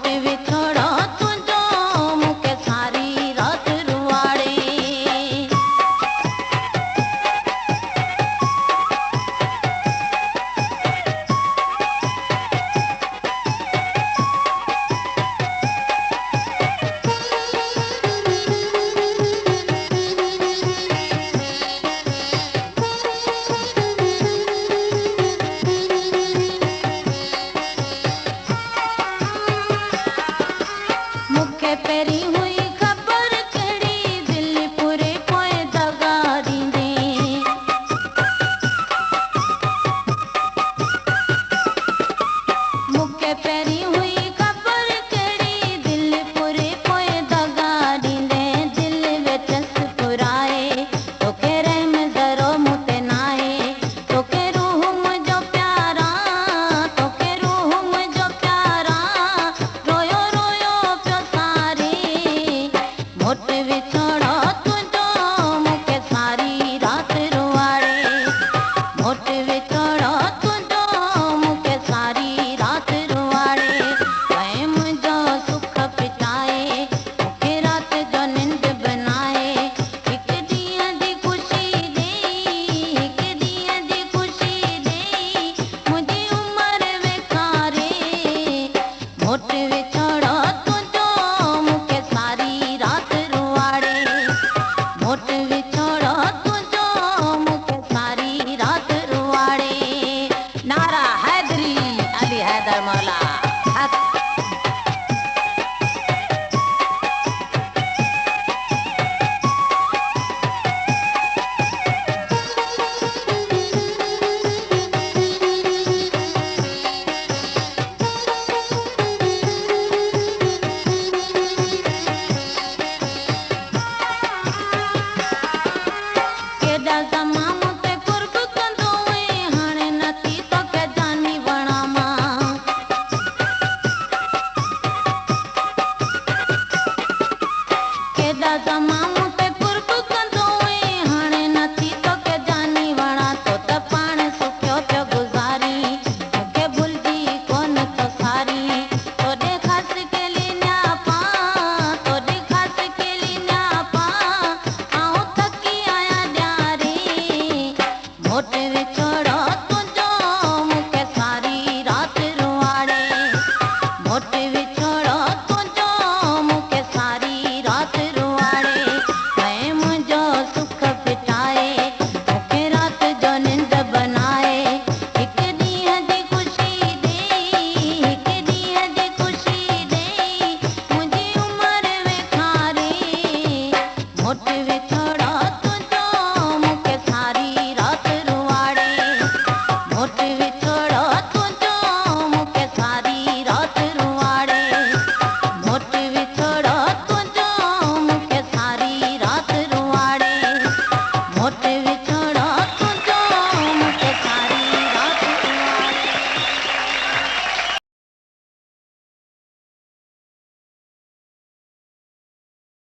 मोट विछोड़ो तुझो मूंखे सारी राति रुवाड़े। मूंखे पहिरीं हुई ख़बर कहिड़ी दिलि पूरे पोइ दगा ॾींदे। मूंखे पहिरीं हुई ख़बर कहिड़ी दिलि पूरे पोइ दगा ॾींदे। दिलि वेठसि पुराए तोखे रहम ज़रो मूं ते नाहे। तोखे रूह मुंहिंजो प्यारा, तोखे रूह मुंहिंजो प्यारा रोयो रोयो पियो सारे। मोट विछोड़ो तुंहिंजो मूंखे सारी राति रुवाड़े। मोट विछोड़ो तुंहिंजो मूंखे सारी राति रुवाड़े। वए मुंहिंजो सुख पिटाए मूंखे राति जो निंड बनाए। हिकु ॾींहं जी ख़ुशी ॾेई, हिकु ॾींहं जी ख़ुशी ॾेई मुंहिंजी उमिरि वेखारे। मोट विछोड़ो तुंहिंजो मूंखे सारी राति रुवाड़े। मोट विछोड़ो तुंहिंजो मूंखे सारी राति रुवाड़े। नारा हैदरी अली हैदर मौला हक। केॾा ज़मा मूं ते कुर्ब कंदो हुई, हाणे नथी तोखे जानी वणा मां। केॾा ज़मा